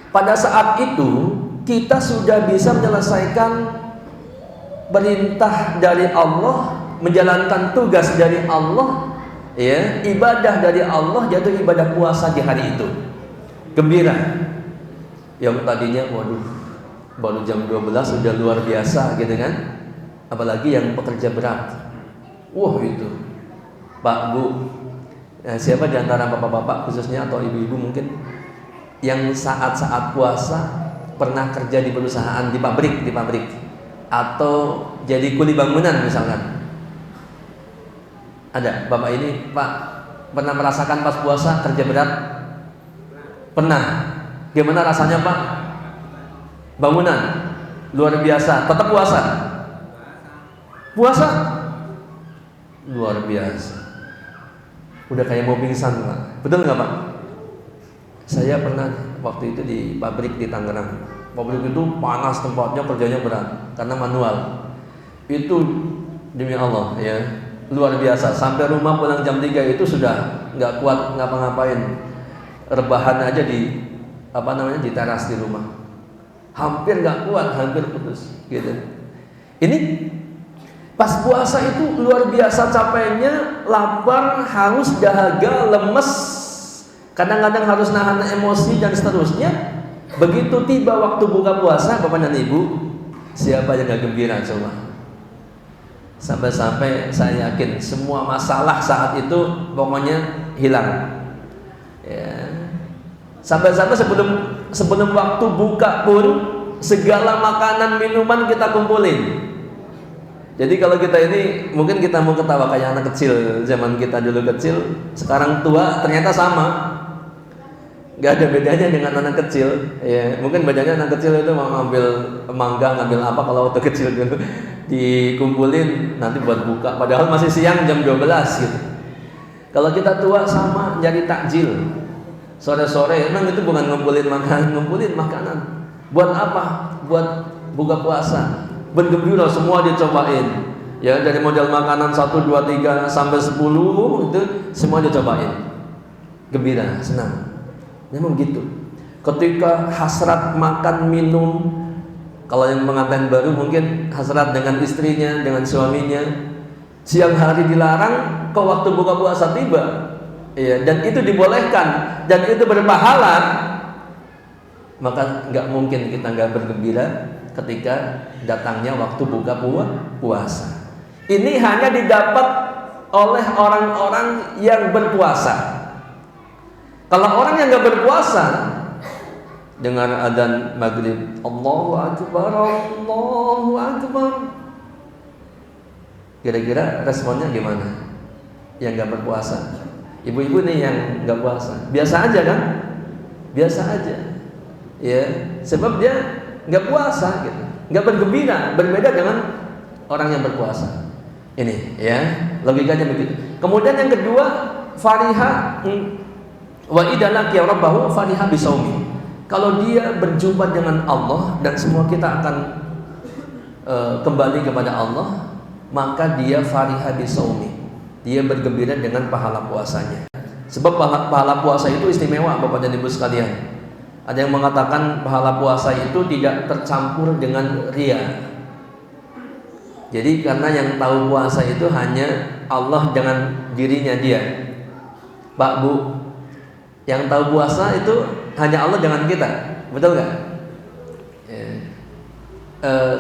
Pada saat itu kita sudah bisa menyelesaikan perintah dari Allah, menjalankan tugas dari Allah, ya, ibadah dari Allah, yaitu ibadah puasa di hari itu. Gembira. Yang tadinya waduh baru jam 12 sudah luar biasa gitu kan. Apalagi yang pekerja berat. Wah itu Pak Bu, siapa di antara bapak-bapak khususnya atau ibu-ibu mungkin yang saat-saat puasa pernah kerja di perusahaan, di pabrik atau jadi kuli bangunan misalkan? Ada bapak ini Pak pernah merasakan pas puasa kerja berat? Pernah. Gimana rasanya Pak? Bangunan luar biasa, tetap puasa luar biasa, udah kayak mau pingsan Pak. Betul nggak Pak? Saya pernah waktu itu di pabrik di Tangerang. Pabrik itu panas tempatnya, kerjanya berat karena manual. Itu demi Allah ya, luar biasa. Sampai rumah pulang jam 3 itu sudah nggak kuat ngapa-ngapain. Rebahan aja di di teras di rumah. Hampir nggak kuat, hampir putus gitu. Ini pas puasa itu luar biasa capeknya, lapar, haus, dahaga, lemes. Kadang-kadang harus nahan emosi dan seterusnya. Begitu tiba waktu buka puasa, Bapak dan Ibu, siapa yang gak gembira coba? Sampai-sampai saya yakin semua masalah saat itu pokoknya hilang. Ya. Sampai-sampai sebelum waktu buka pun segala makanan minuman kita kumpulin. Jadi kalau kita ini mungkin kita mau ketawa kayak anak kecil zaman kita dulu kecil, sekarang tua ternyata sama. Gak ada bedanya dengan anak kecil. Ya, mungkin bedanya anak kecil itu mau ngambil mangga, ngambil apa kalau waktu kecil dulu dikumpulin nanti buat buka. Padahal masih siang jam 12 gitu. Kalau kita tua sama nyari takjil. Sore-sore emang itu bukan ngumpulin makanan. Buat apa? Buat buka puasa. Bergembira semua dicobain. Ya dari model makanan 1, 2, 3 sampai 10 itu semua dicobain. Gembira, senang. Memang gitu. Ketika hasrat makan minum, kalau yang pengantin baru mungkin hasrat dengan istrinya, dengan suaminya, siang hari dilarang, kok waktu buka puasa tiba, ya, dan itu dibolehkan dan itu berpahala, maka nggak mungkin kita nggak bergembira ketika datangnya waktu buka puasa. Ini hanya didapat oleh orang-orang yang berpuasa. Kalau orang yang nggak berpuasa, dengar adzan maghrib, Allahu Akbar, Allahu Akbar, kira-kira responnya gimana? Yang nggak berpuasa, ibu-ibu nih yang nggak puasa, biasa aja kan? Biasa aja, ya, sebab dia nggak puasa, gitu, nggak bergembira, berbeda dengan orang yang berpuasa. Ini, ya, logikanya begitu. Kemudian yang kedua, fariha wa idalak ya rabbahu fariha bisaumi. Kalau dia berjumpa dengan Allah dan semua kita akan kembali kepada Allah, maka dia fariha bisaumi. Dia bergembira dengan pahala puasanya. Sebab pahala puasa itu istimewa Bapak dan Ibu sekalian. Ada yang mengatakan pahala puasa itu tidak tercampur dengan ria. Jadi karena yang tahu puasa itu hanya Allah dengan dirinya dia. Pak Bu, yang tahu puasa itu hanya Allah dengan kita, betul nggak?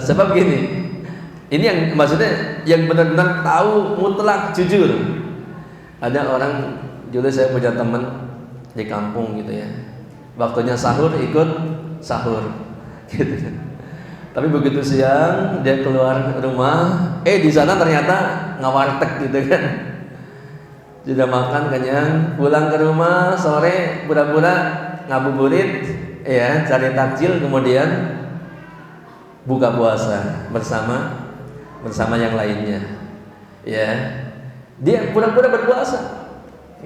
Sebab gini, ini yang maksudnya yang benar-benar tahu mutlak jujur. Ada orang dulu saya punya teman di kampung gitu ya, waktunya sahur ikut sahur, gitu. Tapi begitu siang dia keluar rumah, di sana ternyata ngawartek gitu kan. Sudah makan kenyang, pulang ke rumah sore pura-pura ngabuburit, ya, cari takjil, kemudian buka puasa bersama yang lainnya, ya. Dia pura-pura berpuasa,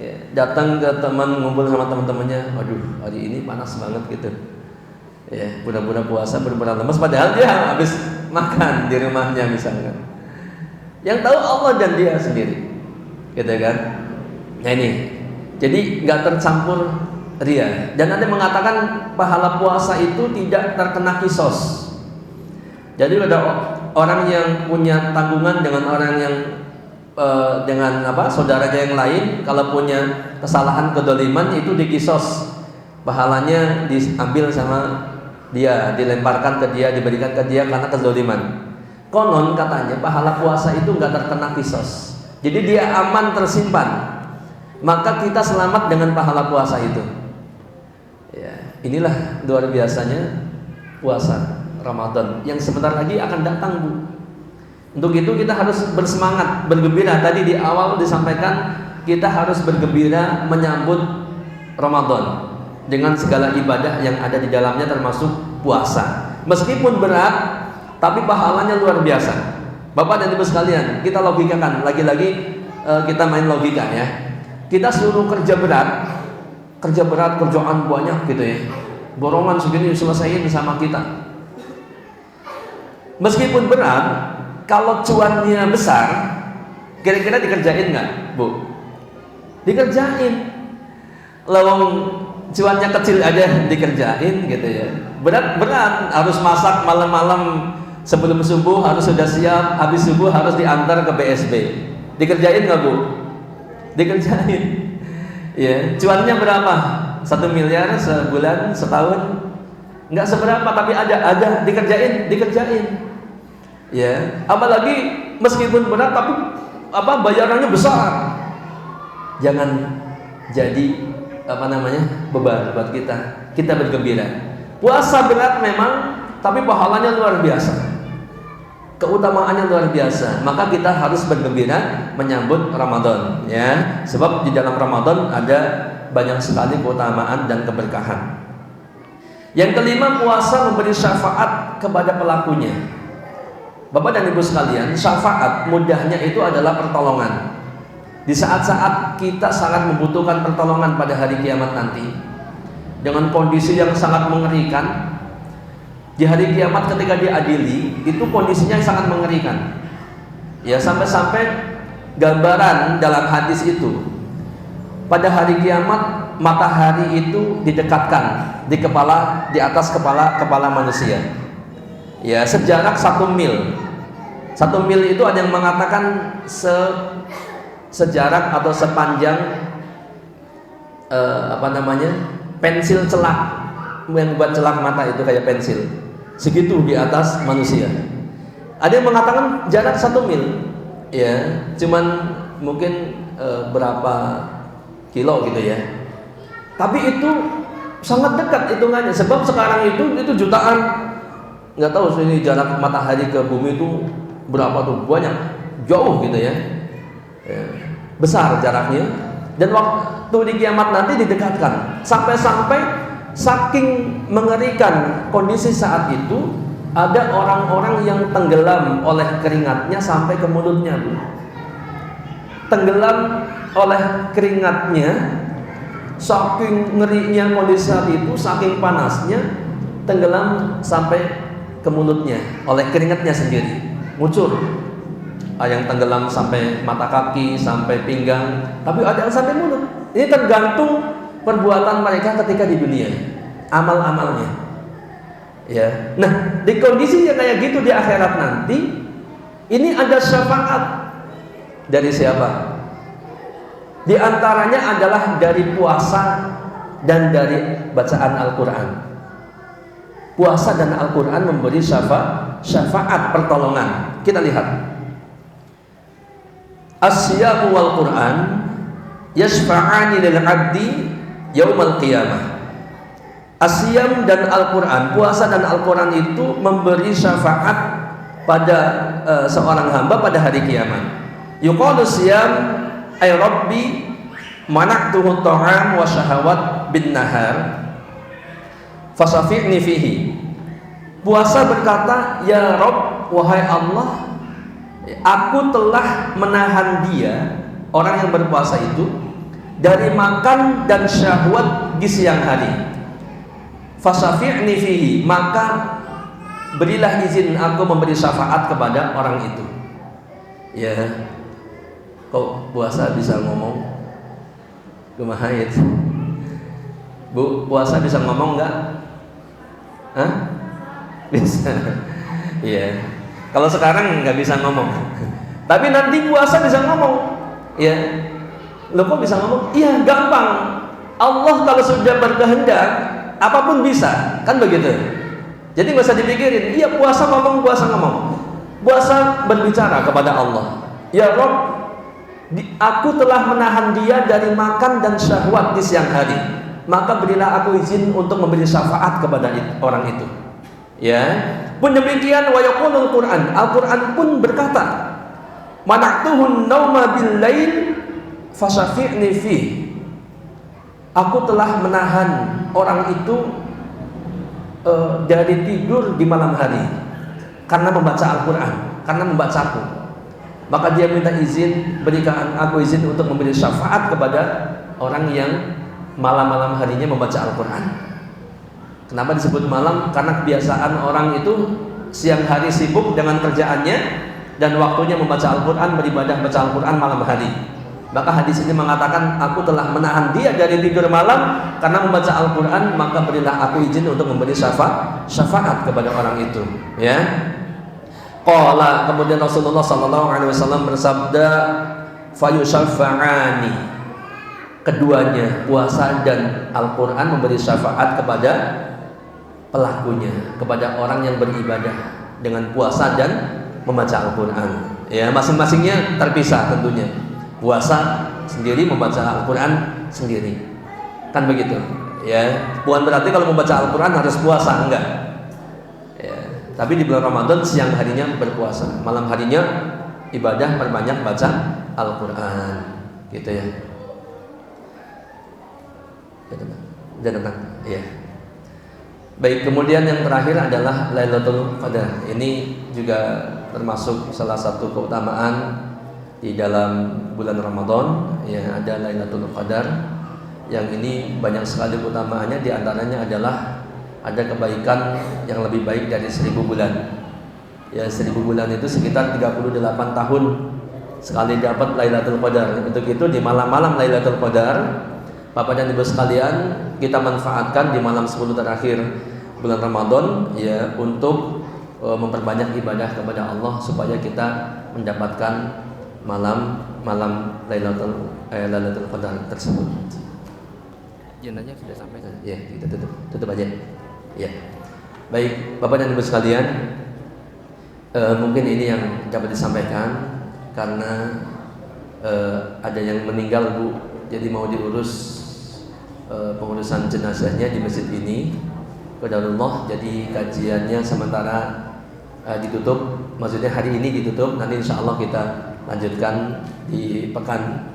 ya, datang ke teman, ngumpul sama teman-temannya, waduh hari ini panas banget gitu, ya, pura-pura puasa, pura-pura lemas, padahal dia habis makan di rumahnya misalkan. Yang tahu Allah dan dia sendiri, gitu kan. Nah ini, jadi nggak tercampur ria. Dan ada yang mengatakan pahala puasa itu tidak terkena kisos. Jadi ada orang yang punya tanggungan dengan orang yang dengan saudaranya yang lain, kalau punya kesalahan kedoliman itu dikisos, pahalanya diambil sama dia, dilemparkan ke dia, diberikan ke dia karena kezaliman. Konon katanya pahala puasa itu nggak terkena kisos, jadi dia aman tersimpan. Maka kita selamat dengan pahala puasa itu. Ya, inilah luar biasanya puasa Ramadan yang sebentar lagi akan datang, Bu. Untuk itu kita harus bersemangat, bergembira. Tadi di awal disampaikan kita harus bergembira menyambut Ramadan dengan segala ibadah yang ada di dalamnya termasuk puasa. Meskipun berat, tapi pahalanya luar biasa. Bapak dan Ibu sekalian, kita logikakan, lagi-lagi kita main logika ya. Kita suruh kerja berat, kerjaan banyak gitu ya. Borongan segini selesaiin sama kita. Meskipun berat, kalau cuannya besar, kira-kira dikerjain nggak, Bu? Dikerjain. Lawang cuannya kecil aja dikerjain gitu ya. Berat harus masak malam-malam sebelum subuh, harus sudah siap, habis subuh harus diantar ke BSB. Dikerjain nggak, Bu? Dikerjain. Ya, cuannya berapa? 1 miliar sebulan, setahun? Nggak seberapa, tapi ada dikerjain. Ya, apalagi meskipun berat tapi bayarannya besar. Jangan jadi beban buat kita. Kita bergembira. Puasa berat memang, tapi pahalanya luar biasa. Keutamaannya luar biasa. Maka kita harus bergembira menyambut Ramadan, ya. Sebab di dalam Ramadan ada banyak sekali keutamaan dan keberkahan. Yang kelima, puasa memberi syafaat kepada pelakunya. Bapak dan Ibu sekalian, syafaat mudahnya itu adalah pertolongan. Di saat-saat kita sangat membutuhkan pertolongan pada hari kiamat nanti, dengan kondisi yang sangat mengerikan, di hari kiamat ketika diadili, itu kondisinya sangat mengerikan. Ya, sampai-sampai gambaran dalam hadis itu, pada hari kiamat matahari itu didekatkan di atas kepala manusia. Ya, sejarak 1 mil. 1 mil itu ada yang mengatakan sejarak atau sepanjang pensil celak, yang buat celak mata itu kayak pensil. Segitu di atas manusia. Ada yang mengatakan jarak 1 mil. Ya, cuman mungkin berapa kilo gitu ya. Tapi itu sangat dekat hitungannya, sebab sekarang itu jutaan. Nggak tahu ini jarak matahari ke bumi itu berapa tuh, banyak, jauh gitu ya. Besar jaraknya. Dan waktu di kiamat nanti didekatkan, sampai-sampai saking mengerikan kondisi saat itu, ada orang-orang yang tenggelam oleh keringatnya sampai ke mulutnya, Bu. Tenggelam oleh keringatnya, saking ngerinya kondisi saat itu, saking panasnya, tenggelam sampai ke mulutnya oleh keringatnya sendiri, ngucur. Ada yang tenggelam sampai mata kaki, sampai pinggang, tapi ada yang sampai mulut. Ini tergantung perbuatan mereka ketika di dunia, amal-amalnya. Ya. Nah, di kondisi yang kayak gitu di akhirat nanti, ini ada syafaat dari siapa? Di antaranya adalah dari puasa dan dari bacaan Al-Quran. Puasa dan Al-Quran memberi syafaat pertolongan. Kita lihat. As-siyamu wal Quran yashfa'ani lil 'abdi yaumal qiyamah. As-siyam dan Al-Quran, puasa dan Al-Quran itu memberi syafaat pada seorang hamba pada hari kiamat. Yuqalu siyam ay rabbi mana'tuhu ta'am wa syahawat bin nahar fasafi'ni fihi. Puasa berkata, ya Rabb, wahai Allah, aku telah menahan dia, orang yang berpuasa itu, dari makan dan syahwat di siang hari. Fasafi'ni fihi, maka berilah izin aku memberi syafaat kepada orang itu. Ya, kok puasa bisa ngomong? Gemahait. Bu, puasa bisa ngomong nggak? Hah? Bisa. Iya. Kalau sekarang nggak bisa ngomong, tapi nanti puasa bisa ngomong. Ya, lo kok bisa ngomong? Iya, gampang. Allah kalau sudah berkehendak, apapun bisa, kan begitu? Jadi nggak usah dipikirin. Iya, puasa ngomong. Puasa berbicara kepada Allah. Ya Rob, aku telah menahan dia dari makan dan syahwat di siang hari. Maka berilah aku izin untuk memberi syafaat kepada orang itu. Ya. Pun demikian wa yaqulul Quran. Al-Quran pun berkata, "Mana'tuhun nauma bil lail fasyafi'ni fi." Aku telah menahan orang itu dari tidur di malam hari karena membaca Al-Quran, karena membacaku. Maka dia minta izin, berikan aku izin untuk memberi syafaat kepada orang yang malam-malam harinya membaca Al-Quran. Kenapa disebut malam? Karena kebiasaan orang itu siang hari sibuk dengan kerjaannya dan waktunya membaca Al-Quran, beribadah baca Al-Quran malam hari. Maka hadis ini mengatakan, aku telah menahan dia dari tidur malam karena membaca Al-Quran, maka berilah aku izin untuk memberi syafaat kepada orang itu. Ya. Qala, kemudian Rasulullah SAW bersabda, fayusyafa'ani. Keduanya, puasa dan Al-Quran, memberi syafaat kepada pelakunya, kepada orang yang beribadah dengan puasa dan membaca Al-Quran. Ya, masing-masingnya terpisah tentunya. Puasa sendiri, membaca Al-Quran sendiri, kan begitu. Ya, bukan berarti kalau membaca Al-Quran harus puasa, enggak. Ya, tapi di bulan Ramadan siang harinya berpuasa, malam harinya ibadah, perbanyak baca Al-Quran, gitu ya. Dan tenang, ya. Baik, kemudian yang terakhir adalah Lailatul Qadar. Ini juga termasuk salah satu keutamaan di dalam bulan Ramadan, ya, ada Lailatul Qadar. Yang ini banyak sekali keutamaannya, di antaranya adalah ada kebaikan yang lebih baik dari 1000 bulan. Ya, 1000 bulan itu sekitar 38 tahun sekali dapat Lailatul Qadar. Untuk itu di malam-malam Lailatul Qadar, Bapak dan Ibu sekalian, kita manfaatkan di malam 10 terakhir bulan Ramadan, ya, untuk memperbanyak ibadah kepada Allah supaya kita mendapatkan malam Lailatul Qadar tersebut. Jenazahnya sudah sampai. Ya, kita tutup aja. Ya. Baik, Bapak dan Ibu sekalian, mungkin ini yang dapat disampaikan karena ada yang meninggal, Bu. Jadi mau diurus pengurusan jenazahnya di masjid ini. Qadarullah, jadi kajiannya sementara ditutup. Maksudnya hari ini ditutup. Nanti insya Allah kita lanjutkan di pekan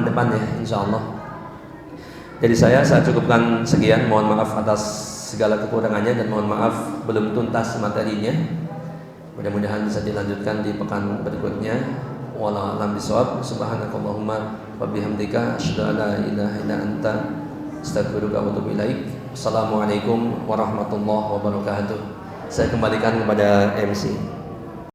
depan, ya, insya Allah. Jadi saya cukupkan sekian. Mohon maaf atas segala kekurangannya dan mohon maaf belum tuntas materinya. Mudah-mudahan bisa dilanjutkan di pekan berikutnya. Wallahu a'lam bishawab. Subhanakallahumma wa bihamdika asyhadu an la ilaha illa anta astaghfiruka wa atubu ilaik. Assalamualaikum warahmatullahi wabarakatuh. Saya kembalikan kepada MC.